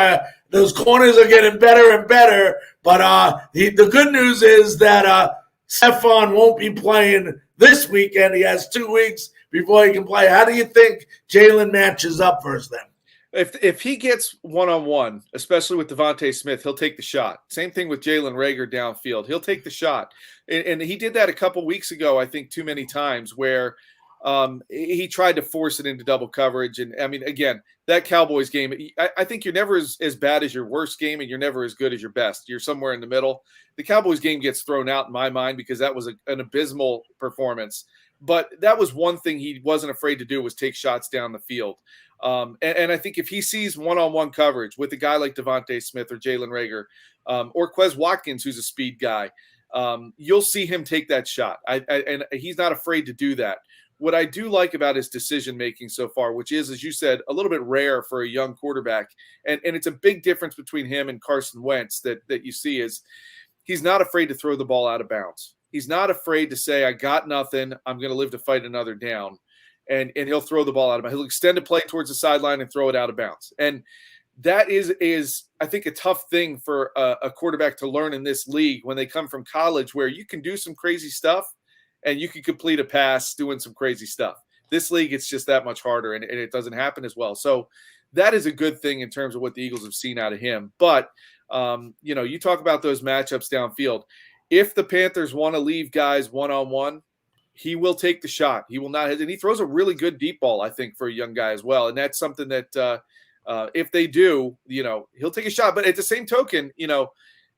Those corners are getting better and better, but the good news is that Stefan won't be playing this weekend. He has 2 weeks before he can play. How do you think Jalen matches up versus them? If he gets one-on-one, especially with Devontae Smith, he'll take the shot. Same thing with Jalen Reagor downfield. He'll take the shot. And he did that a couple weeks ago, I think, too many times, where he tried to force it into double coverage. And, I mean, again, that Cowboys game, I think you're never as bad as your worst game, and you're never as good as your best. You're somewhere in the middle. The Cowboys game gets thrown out in my mind because that was an abysmal performance. But that was one thing he wasn't afraid to do, was take shots down the field. And I think if he sees one-on-one coverage with a guy like Devontae Smith or Jalen Reagor or Quez Watkins, who's a speed guy, you'll see him take that shot. And he's not afraid to do that. what I do like about his decision-making so far, which is, as you said, a little bit rare for a young quarterback, and it's a big difference between him and Carson Wentz that you see, is he's not afraid to throw the ball out of bounds. He's not afraid to say, I got nothing, I'm going to live to fight another down, and he'll throw the ball out of bounds. He'll extend a play towards the sideline and throw it out of bounds. And that is I think, a tough thing for a quarterback to learn in this league when they come from college, where you can do some crazy stuff and you can complete a pass doing some crazy stuff. This league, it's just that much harder, and it doesn't happen as well. So that is a good thing in terms of what the Eagles have seen out of him. But, you talk about those matchups downfield. If the Panthers want to leave guys one-on-one, he will take the shot. He will not – and he throws a really good deep ball, I think, for a young guy as well. And that's something that if they do, he'll take a shot. But at the same token,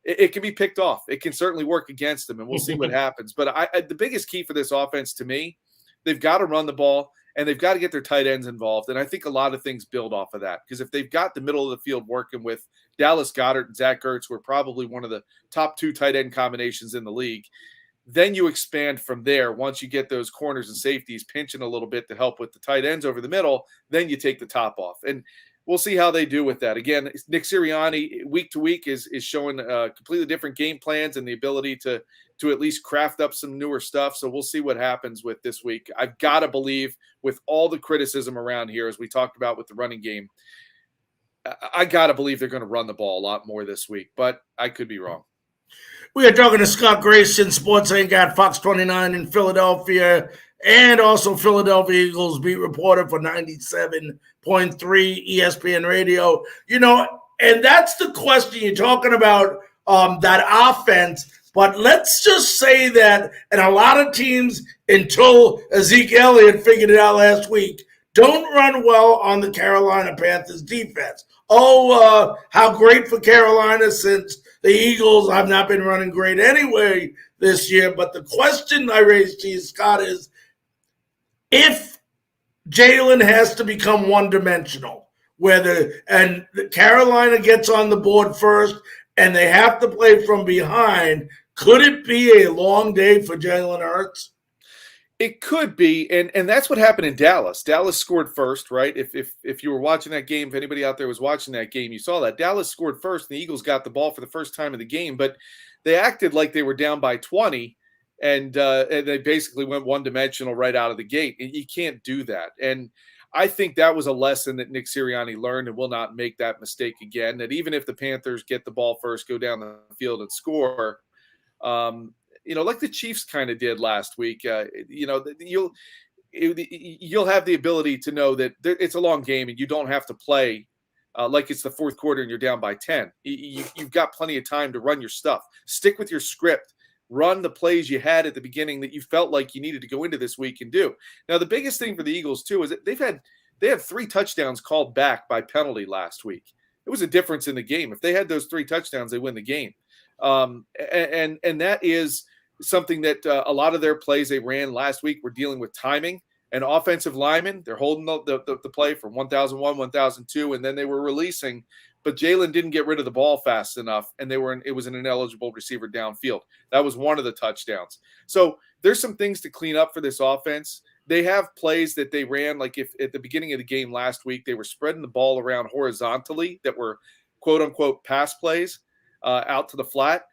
it can be picked off. It can certainly work against him, and we'll see what happens. But the biggest key for this offense to me, they've got to run the ball, and they've got to get their tight ends involved. And I think a lot of things build off of that, because if they've got the middle of the field working with Dallas Goedert and Zach Ertz, who are probably one of the top 2 tight end combinations in the league, then you expand from there. Once you get those corners and safeties pinching a little bit to help with the tight ends over the middle, then you take the top off. And we'll see how they do with that. Again, Nick Sirianni, week to week, is showing completely different game plans and the ability to at least craft up some newer stuff. So we'll see what happens with this week. I've got to believe, with all the criticism around here, as we talked about with the running game, I got to believe they're going to run the ball a lot more this week, but I could be wrong. We are talking to Scott Grayson, Sports Inc. at Fox 29 in Philadelphia, and also Philadelphia Eagles beat reporter for 97.3 ESPN Radio. And that's the question you're talking about, that offense. But let's just say that, and a lot of teams, until Zeke Elliott figured it out last week, don't run well on the Carolina Panthers defense. How great for Carolina, since the Eagles have not been running great anyway this year. But the question I raised to you, Scott, is if Jalen has to become one-dimensional, and Carolina gets on the board first and they have to play from behind, could it be a long day for Jalen Hurts? It could be, and that's what happened in Dallas. Dallas scored first, right? If you were watching that game, if anybody out there was watching that game, you saw that. Dallas scored first, and the Eagles got the ball for the first time in the game, but they acted like they were down by 20, and they basically went one-dimensional right out of the gate. You can't do that. And I think that was a lesson that Nick Sirianni learned, and will not make that mistake again, that even if the Panthers get the ball first, go down the field and score, like the Chiefs kind of did last week, you'll have the ability to know that it's a long game and you don't have to play like it's the fourth quarter and you're down by 10. You've got plenty of time to run your stuff. Stick with your script. Run the plays you had at the beginning that you felt like you needed to go into this week and do. Now, the biggest thing for the Eagles, too, is that they had 3 touchdowns called back by penalty last week. It was a difference in the game. If they had those 3 touchdowns, they win the game. And that is something that a lot of their plays they ran last week were dealing with timing. And offensive linemen, they're holding the play from 1,001, 1,002, and then they were releasing. But Jalen didn't get rid of the ball fast enough, and it was an ineligible receiver downfield. That was one of the touchdowns. So there's some things to clean up for this offense. They have plays that they ran, like if at the beginning of the game last week, they were spreading the ball around horizontally that were quote-unquote pass plays out to the flat.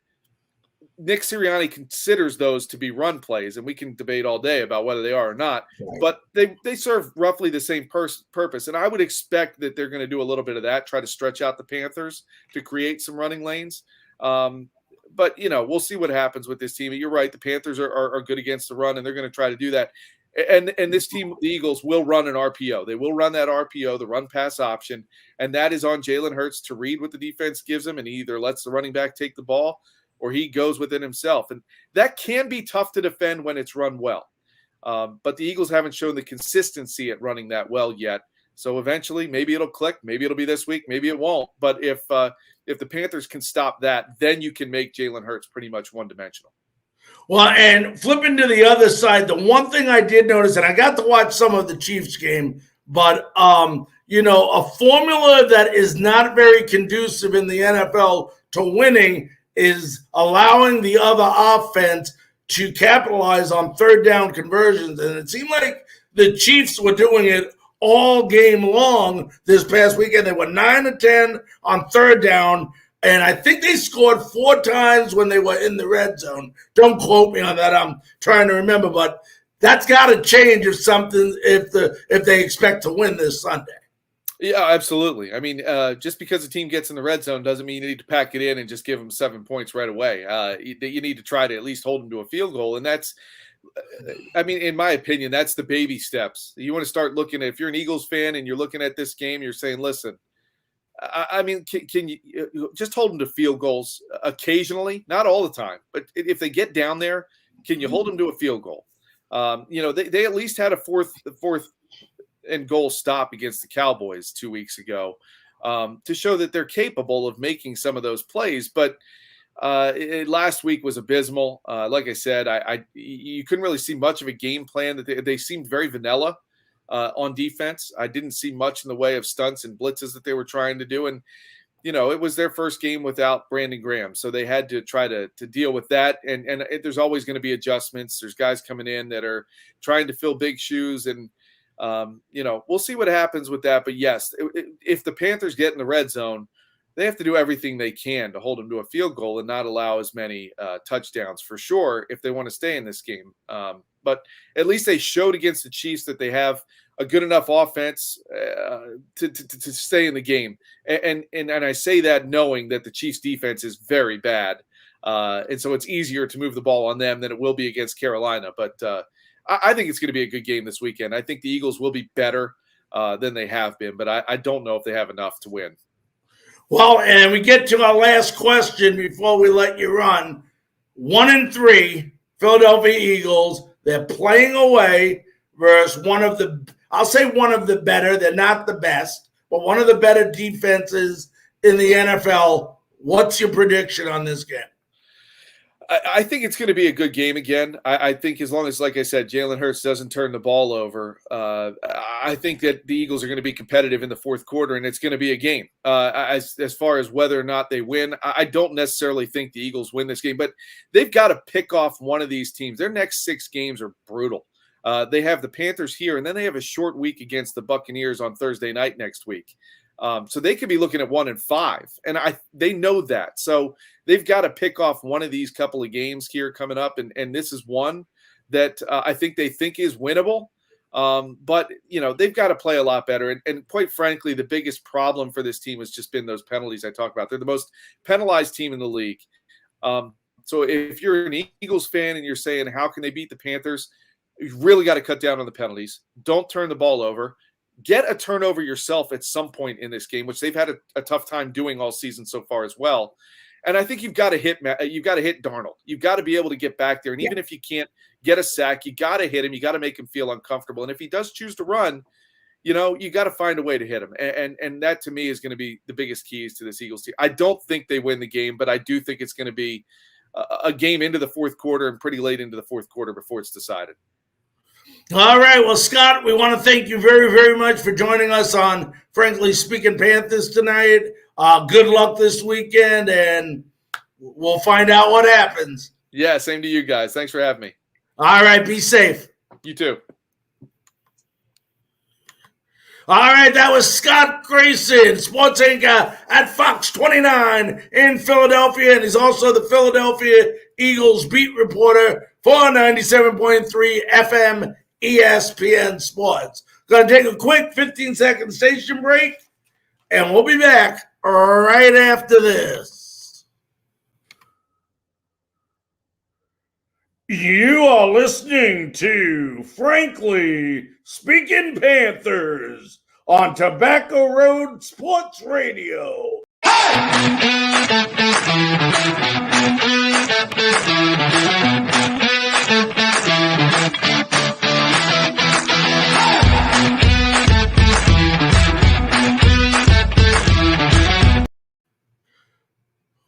Nick Sirianni considers those to be run plays, and we can debate all day about whether they are or not, but they serve roughly the same purpose. And I would expect that they're going to do a little bit of that, try to stretch out the Panthers to create some running lanes. But, we'll see what happens with this team. You're right. The Panthers are good against the run, and they're going to try to do that. And this team, the Eagles, will run an RPO. They will run that RPO, the run-pass option, and that is on Jalen Hurts to read what the defense gives him, and he either lets the running back take the ball or he goes within himself. And that can be tough to defend when it's run well. But the Eagles haven't shown the consistency at running that well yet. So eventually, maybe it'll click. Maybe it'll be this week. Maybe it won't. But if the Panthers can stop that, then you can make Jalen Hurts pretty much one-dimensional. Well, and flipping to the other side, the one thing I did notice, and I got to watch some of the Chiefs game, but, a formula that is not very conducive in the NFL to winning is allowing the other offense to capitalize on third down conversions. And it seemed like the Chiefs were doing it all game long this past weekend. They were 9 of 10 on third down, and I think they scored 4 times when they were in the red zone. Don't quote me on that. I'm trying to remember, but that's got to change if they expect to win this Sunday. Yeah, absolutely. I mean, just because a team gets in the red zone doesn't mean you need to pack it in and just give them 7 points right away. You need to try to at least hold them to a field goal. And that's, I mean, in my opinion, that's the baby steps. You want to start looking at, if you're an Eagles fan and you're looking at this game, you're saying, listen, I mean, can you just hold them to field goals occasionally? Not all the time. But if they get down there, can you hold them to a field goal? They at least had a fourth and goal stop against the Cowboys 2 weeks ago to show that they're capable of making some of those plays. But last week was abysmal. Like I said, you couldn't really see much of a game plan. That they seemed very vanilla on defense. I didn't see much in the way of stunts and blitzes that they were trying to do. And, it was their first game without Brandon Graham. So they had to try to deal with that. And there's always going to be adjustments. There's guys coming in that are trying to fill big shoes. And, we'll see what happens with that. But yes, if the Panthers get in the red zone, they have to do everything they can to hold them to a field goal and not allow as many touchdowns for sure if they want to stay in this game. But at least they showed against the Chiefs that they have a good enough offense to stay in the game. And I say that knowing that the Chiefs defense is very bad. And so it's easier to move the ball on them than it will be against Carolina. But I think it's going to be a good game this weekend. I think the Eagles will be better than they have been, but I don't know if they have enough to win. Well, and we get to our last question before we let you run. 1-3, Philadelphia Eagles. They're playing away versus one of the better. They're not the best, but one of the better defenses in the NFL. What's your prediction on this game? I think it's going to be a good game again. I think as long as, like I said, Jalen Hurts doesn't turn the ball over, I think that the Eagles are going to be competitive in the fourth quarter, and it's going to be a game. As far as whether or not they win, I don't necessarily think the Eagles win this game, but they've got to pick off one of these teams. Their next 6 games are brutal. They have the Panthers here, and then they have a short week against the Buccaneers on Thursday night next week. So they could be looking at 1-5, and they know that. So they've got to pick off one of these couple of games here coming up, and this is one that I think they think is winnable. But they've got to play a lot better. And quite frankly, the biggest problem for this team has just been those penalties I talked about. They're the most penalized team in the league. So if you're an Eagles fan and you're saying, how can they beat the Panthers? You really got to cut down on the penalties. Don't turn the ball over. Get a turnover yourself at some point in this game, which they've had a tough time doing all season so far as well. And I think you've got to hit Darnold. You've got to be able to get back there. And even if you can't get a sack, you got to hit him. You got to make him feel uncomfortable. And if he does choose to run, you got to find a way to hit him. And that to me is going to be the biggest keys to this Eagles team. I don't think they win the game, but I do think it's going to be a game into the fourth quarter and pretty late into the fourth quarter before it's decided. All right. Well, Scott, we want to thank you very, very much for joining us on Frankly Speaking Panthers tonight. Good luck this weekend, and we'll find out what happens. Yeah, same to you guys. Thanks for having me. All right. Be safe. You too. All right. That was Scott Grayson, sports anchor at Fox 29 in Philadelphia, and he's also the Philadelphia Eagles beat reporter for 97.3 FM ESPN Sports. Going to take a quick 15-second station break, and we'll be back right after this. You are listening to Frankly Speaking Panthers on Tobacco Road Sports Radio.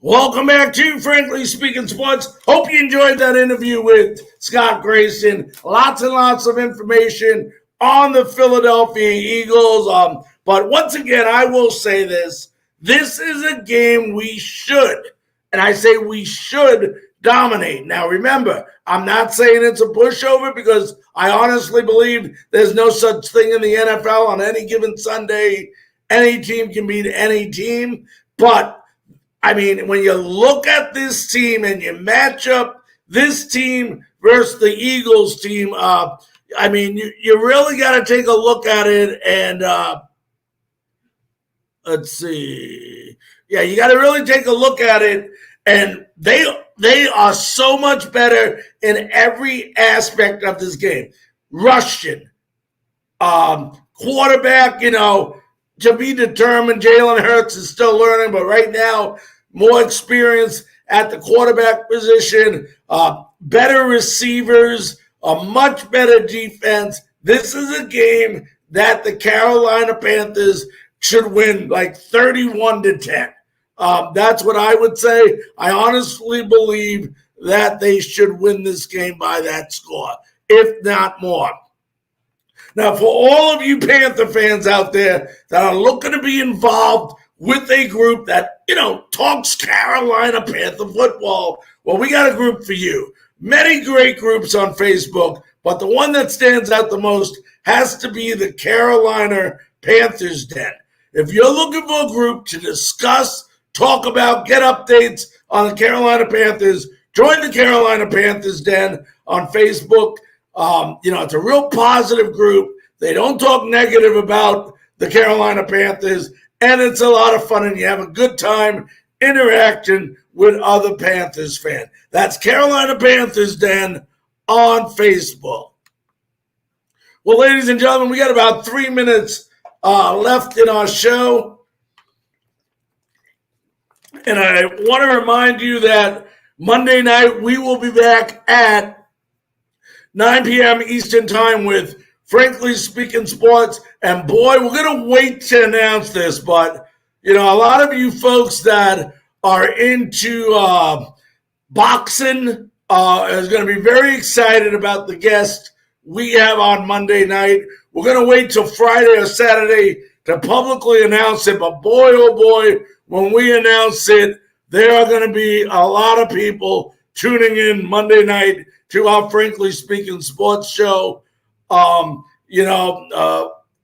Welcome back to Frankly Speaking Sports. Hope you enjoyed that interview with Scott Grayson. Lots and lots of information on the Philadelphia Eagles. But once again, I will say this. This is a game we should, and I say we should, dominate. Now, remember, I'm not saying it's a pushover because I honestly believe there's no such thing in the NFL on any given Sunday. Any team can beat any team. But, I mean, when you look at this team and you match up this team versus the Eagles team, I mean, you really got to take a look at it and let's see. Yeah, you got to really take a look at it, and they are so much better in every aspect of this game. Rushing, quarterback, to be determined. Jalen Hurts is still learning, but right now, more experience at the quarterback position, better receivers, a much better defense. This is a game that the Carolina Panthers should win like 31-10. That's what I would say. I honestly believe that they should win this game by that score, if not more. Now, for all of you Panther fans out there that are looking to be involved with a group that, talks Carolina Panther football, well, we got a group for you. Many great groups on Facebook, but the one that stands out the most has to be the Carolina Panthers Den. If you're looking for a group to discuss, talk about, get updates on the Carolina Panthers, join the Carolina Panthers Den on Facebook. It's a real positive group. They don't talk negative about the Carolina Panthers, and it's a lot of fun, and you have a good time interacting with other Panthers fans. That's Carolina Panthers Den on Facebook. Well, ladies and gentlemen, we got about 3 minutes left in our show. And I want to remind you that Monday night we will be back at 9 p.m. Eastern Time with Frankly Speaking Sports. And boy, we're going to wait to announce this, but, a lot of you folks that are into boxing is going to be very excited about the guest we have on Monday night. We're going to wait till Friday or Saturday to publicly announce it, but boy, oh boy, when we announce it, there are going to be a lot of people tuning in Monday night to our Frankly Speaking Sports show.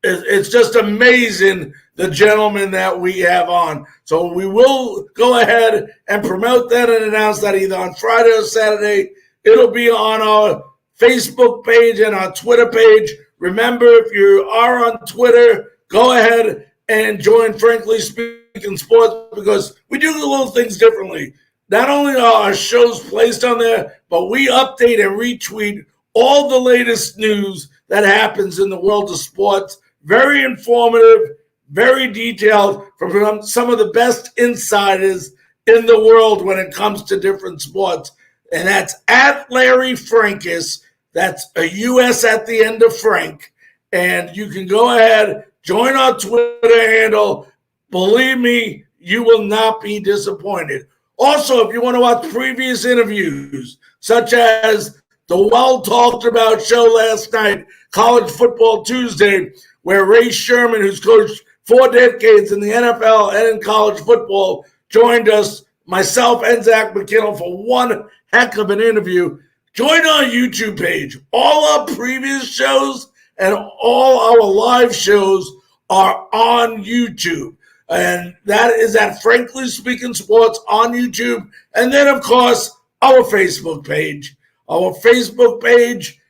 It's just amazing the gentleman that we have on. So we will go ahead and promote that and announce that either on Friday or Saturday. It'll be on our Facebook page and our Twitter page. Remember, if you are on Twitter, go ahead and join Frankly Speaking Sports because we do the little things differently. Not only are our shows placed on there, but we update and retweet all the latest news that happens in the world of sports. Very informative, very detailed from some of the best insiders in the world when it comes to different sports. And that's at Larry Frankus. That's a U.S. at the end of Frank. And you can go ahead, join our Twitter handle. Believe me, you will not be disappointed. Also, if you want to watch previous interviews, such as the well-talked-about show last night, College Football Tuesday, where Ray Sherman, who's coached 4 decades in the NFL and in college football, joined us, myself and Zach McKinnell, for one heck of an interview. Join our YouTube page. All our previous shows and all our live shows are on YouTube. And that is at Frankly Speaking Sports on YouTube. And then, of course, our Facebook page. Our Facebook page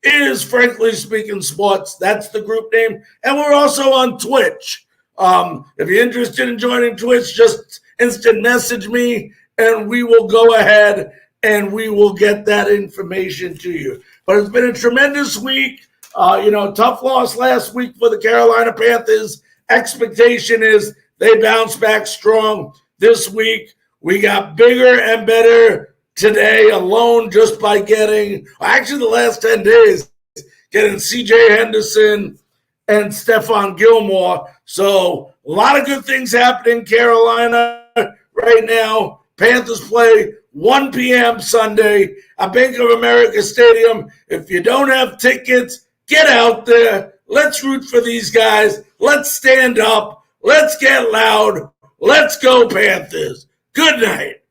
is Frankly Speaking Sports. That's the group name. And we're also on Twitch. If you're interested in joining Twitch, just instant message me, and we will go ahead and we will get that information to you. But it's been a tremendous week. Tough loss last week for the Carolina Panthers. Expectation is they bounce back strong this week. We got bigger and better today alone just by getting, actually the last 10 days, getting C.J. Henderson and Stefan Gilmore. So a lot of good things happening in Carolina right now. Panthers play 1 p.m. Sunday at Bank of America Stadium. If you don't have tickets, get out there. Let's root for these guys. Let's stand up. Let's get loud. Let's go, Panthers. Good night.